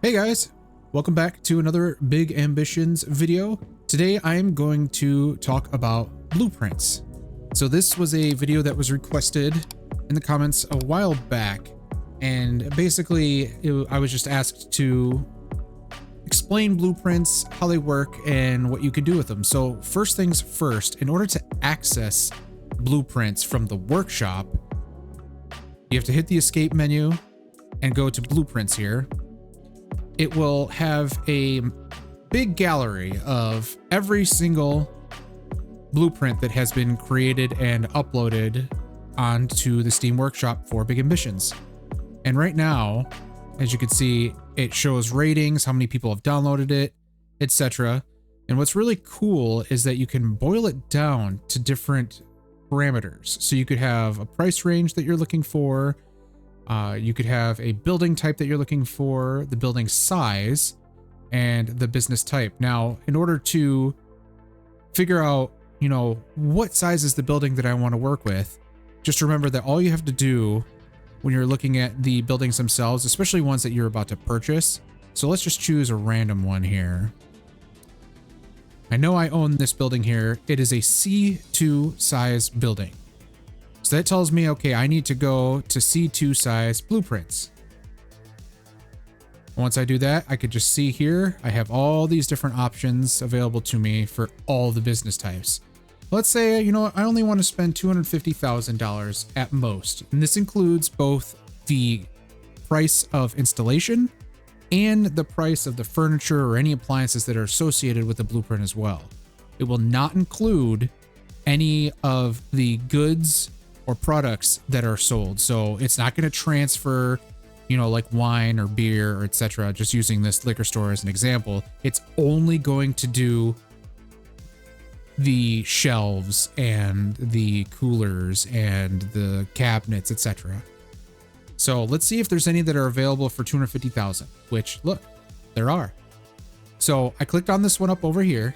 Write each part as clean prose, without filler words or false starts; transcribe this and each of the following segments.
Hey guys, welcome back to another Big Ambitions video. Today I am going to talk about blueprints. So this was a video that was requested in the comments a while back, and basically I was just asked to explain blueprints, how they work, and what you can do with them. So first things first, in order to access blueprints from the workshop, you have to hit the escape menu and go to blueprints here. It will have a big gallery of every single blueprint that has been created and uploaded onto the Steam Workshop for Big Ambitions. And right now, as you can see, it shows ratings, how many people have downloaded it, etc. And what's really cool is that you can boil it down to different parameters. So you could have a price range that you're looking for. You could have a building type that you're looking for, the building size, and the business type. Now, in order to figure out, what size is the building that I want to work with, just remember that all you have to do when you're looking at the buildings themselves, especially ones that you're about to purchase. So let's just choose a random one here. I know I own this building here. It is a C2 size building. So that tells me, okay, I need to go to C2 size blueprints. Once I do that, I could just see here, I have all these different options available to me for all the business types. Let's say, I only want to spend $250,000 at most. And this includes both the price of installation and the price of the furniture or any appliances that are associated with the blueprint as well. It will not include any of the goods or products that are sold. So it's not going to transfer, like wine or beer or etc. Just using this liquor store as an example. It's only going to do the shelves and the coolers and the cabinets, etc. So let's see if there's any that are available for 250,000, which look, there are. So I clicked on this one up over here.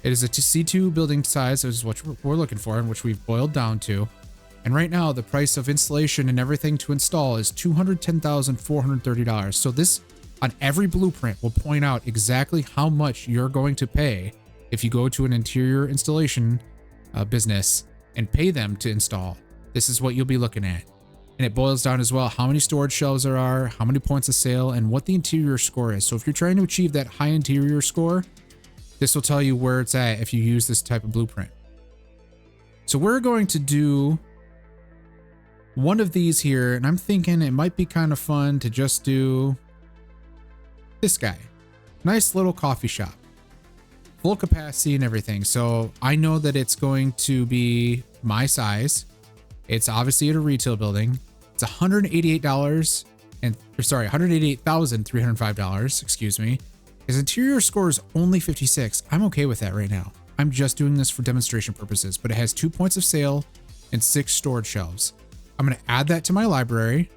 It is a C2 building size, is what we're looking for, and which we've boiled down to. And right now, the price of installation and everything to install is $210,430. So this, on every blueprint, will point out exactly how much you're going to pay if you go to an interior installation business and pay them to install. This is what you'll be looking at. And it boils down as well how many storage shelves there are, how many points of sale, and what the interior score is. So if you're trying to achieve that high interior score, this will tell you where it's at if you use this type of blueprint. So we're going to do one of these here, and I'm thinking it might be kind of fun to just do this guy. Nice little coffee shop. Full capacity and everything. So I know that it's going to be my size. It's obviously at a retail building. It's $188,305, excuse me. His interior score is only 56. I'm okay with that right now. I'm just doing this for demonstration purposes, but it has 2 points of sale and 6 storage shelves. I'm going to add that to my library.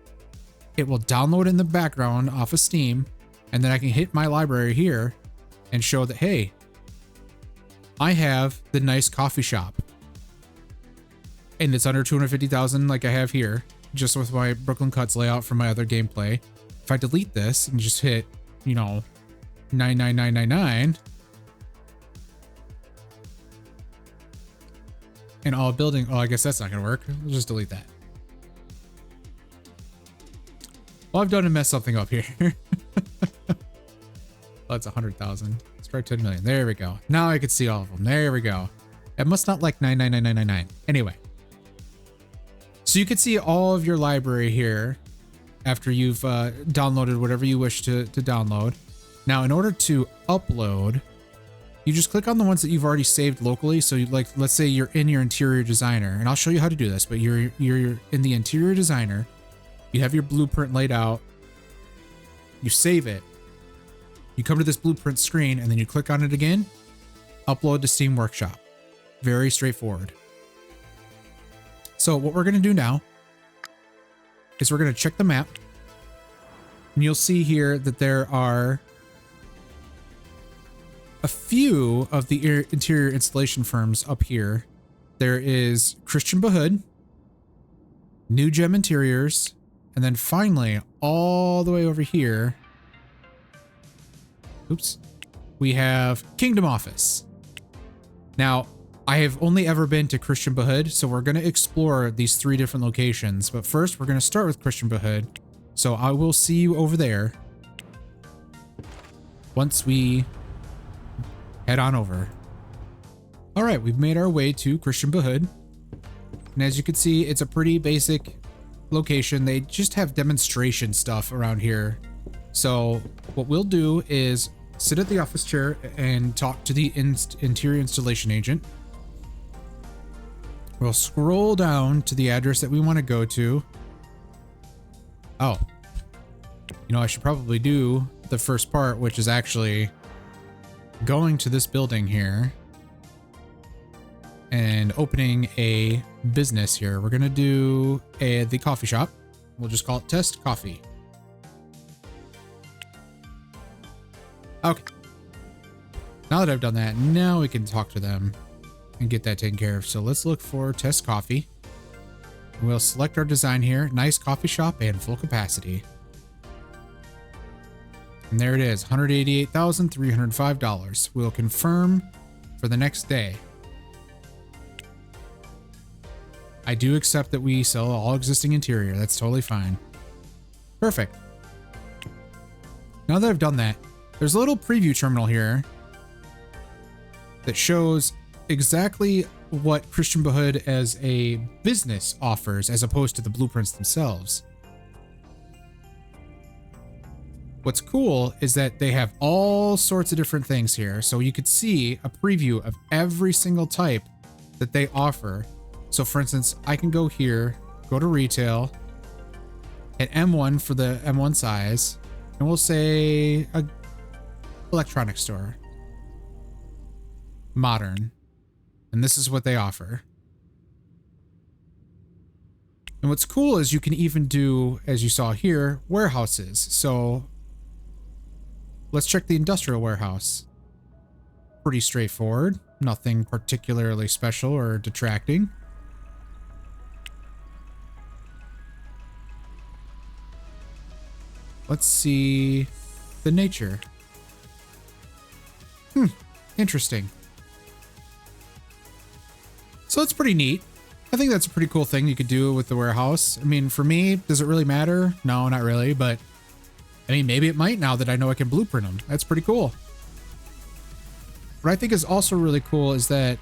It will download in the background off of Steam, and then I can hit my library here and show that, hey, I have the nice coffee shop. And it's under 250,000 like I have here, just with my Brooklyn Cuts layout from my other gameplay. If I delete this and just hit, 99999 and all building, I guess that's not gonna work. We'll just delete that. Well, I've done to mess something up here. That's 100,000. Let's try 10 million. There we go. Now I can see all of them. There we go. It must not like 999999. Anyway, so you can see all of your library here after you've downloaded whatever you wish to download. Now, in order to upload, you just click on the ones that you've already saved locally. So let's say you're in your interior designer, and I'll show you how to do this, but you're in the interior designer, you have your blueprint laid out, you save it, you come to this blueprint screen, and then you click on it again, upload to Steam Workshop. Very straightforward. So what we're going to do now is we're going to check the map, and you'll see here that there are a few of the interior installation firms up here. There is Christian Bahood, New Gem Interiors, and then finally all the way over here Oops. We have Kingdom Office. Now, I have only ever been to Christian Bahood, so we're going to explore these 3 different locations. But first, we're going to start with Christian Bahood. So I will see you over there once we head on over. All right, we've made our way to Christian Bahood. And as you can see, it's a pretty basic location. They just have demonstration stuff around here. So what we'll do is sit at the office chair and talk to the interior installation agent. We'll scroll down to the address that we want to go to. Oh, you know, I should probably do the first part, which is actually going to this building here and opening a business here. We're going to do the coffee shop. We'll just call it Test Coffee. Okay. Now that I've done that, now we can talk to them and get that taken care of. So let's look for Test Coffee. We'll select our design here. Nice coffee shop and full capacity. And there it is, $188,305. We'll confirm for the next day. I do accept that we sell all existing interior. That's totally fine. Perfect. Now that I've done that, there's a little preview terminal here that shows exactly what Christian Bahood as a business offers as opposed to the blueprints themselves. What's cool is that they have all sorts of different things here. So you could see a preview of every single type that they offer. So for instance, I can go here, go to retail, hit M1 for the M1 size, and we'll say a electronics store. Modern. And this is what they offer. And what's cool is you can even do, as you saw here, warehouses. So let's check the industrial warehouse. Pretty straightforward. Nothing particularly special or detracting. Let's see the nature. Interesting. So it's pretty neat. I think that's a pretty cool thing you could do with the warehouse. I mean, for me, does it really matter? No, not really, but I mean, maybe it might now that I know I can blueprint them. That's pretty cool. What I think is also really cool is that,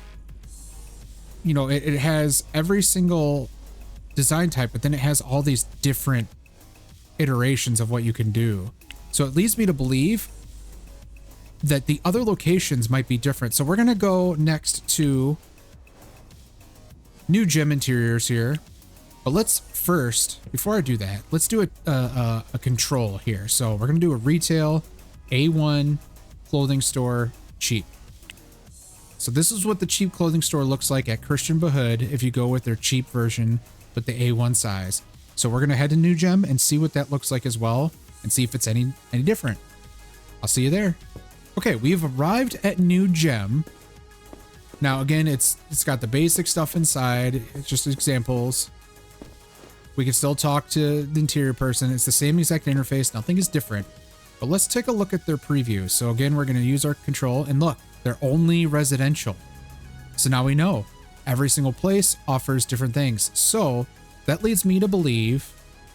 you know, it has every single design type, but then it has all these different iterations of what you can do. So it leads me to believe that the other locations might be different. So we're going to go next to new gym interiors here. But let's first, before I do that, let's do a control here. So we're going to do a retail A1 clothing store cheap. So this is what the cheap clothing store looks like at Christian Bahood if you go with their cheap version with the A1 size. So we're going to head to New Gem and see what that looks like as well and see if it's any different. I'll see you there. Okay, we've arrived at New Gem. Now again, it's got the basic stuff inside. It's just examples. We can still talk to the interior person. It's the same exact interface. Nothing is different. But let's take a look at their preview. So again, we're going to use our control and look, they're only residential. So now we know every single place offers different things. So that leads me to believe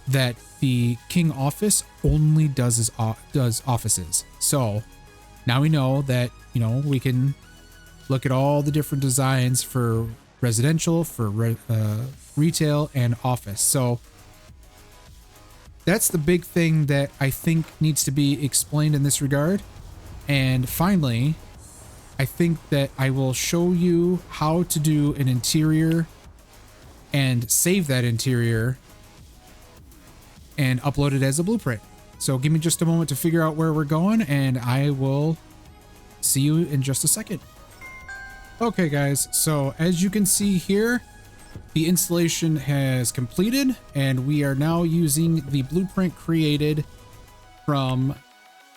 that the King office only does offices. So now we know that, you know, we can look at all the different designs for residential, for retail, and office. So that's the big thing that I think needs to be explained in this regard. And finally, I think that I will show you how to do an interior and save that interior and upload it as a blueprint. So give me just a moment to figure out where we're going, and I will see you in just a second. Okay guys, so as you can see here, the installation has completed and we are now using the blueprint created from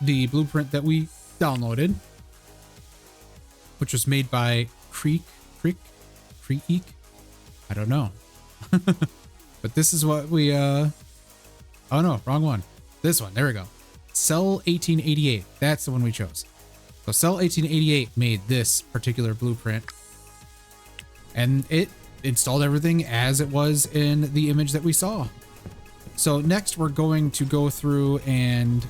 the blueprint that we downloaded, which was made by Creek. I don't know. But this is what we, oh no, wrong one. This one, there we go. Cell 1888. That's the one we chose. So Cell 1888 made this particular blueprint, and it installed everything as it was in the image that we saw. So next we're going to go through and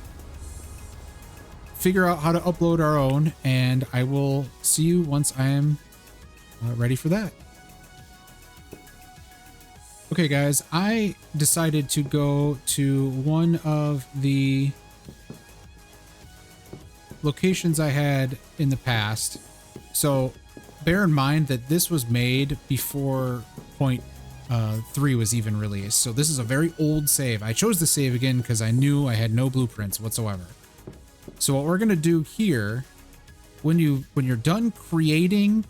figure out how to upload our own, and I will see you once I am ready for that. Okay guys, I decided to go to one of the locations I had in the past. So bear in mind that this was made before 0.3 was even released. So this is a very old save. I chose the save again because I knew I had no blueprints whatsoever. So what we're gonna do here, when you're done creating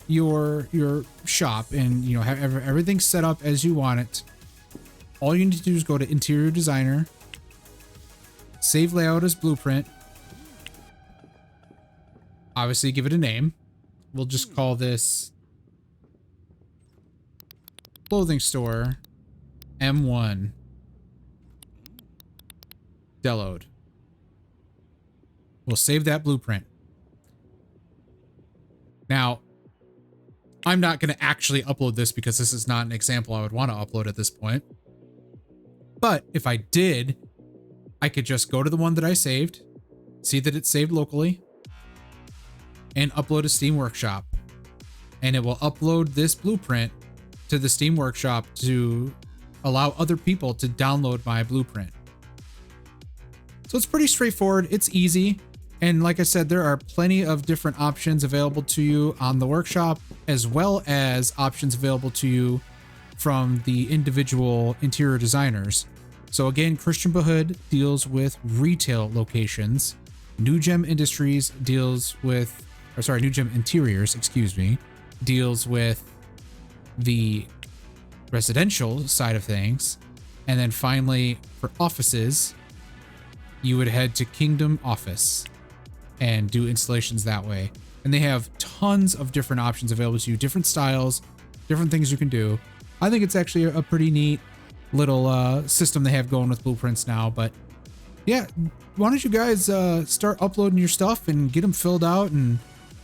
your shop and you know have everything set up as you want it, all you need to do is go to Interior Designer, save layout as blueprint, obviously give it a name. We'll just call this Clothing Store M1 Deload. We'll save that blueprint. Now, I'm not going to actually upload this because this is not an example I would want to upload at this point. But if I did, I could just go to the one that I saved, see that it's saved locally, and upload a Steam Workshop. And it will upload this blueprint to the Steam Workshop to allow other people to download my blueprint. So it's pretty straightforward. It's easy. And like I said, there are plenty of different options available to you on the workshop, as well as options available to you from the individual interior designers. So again, Christian Bahood deals with retail locations. New Gem Industries deals with, or sorry, New Gem Interiors, excuse me, deals with the residential side of things. And then finally, for offices, you would head to Kingdom Office and do installations that way. And they have tons of different options available to you, different styles, different things you can do. I think it's actually a pretty neat little system they have going with blueprints now. But yeah, why don't you guys start uploading your stuff and get them filled out and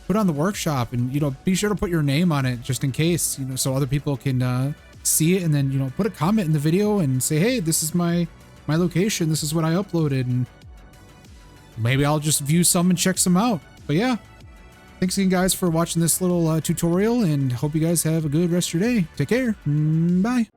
put on the workshop, and you know, be sure to put your name on it just in case, you know, so other people can see it, and then, you know, put a comment in the video and say, hey, this is my location, this is what I uploaded, and maybe I'll just view some and check some out. But yeah, thanks again guys for watching this little tutorial, and hope you guys have a good rest of your day. Take care. Bye.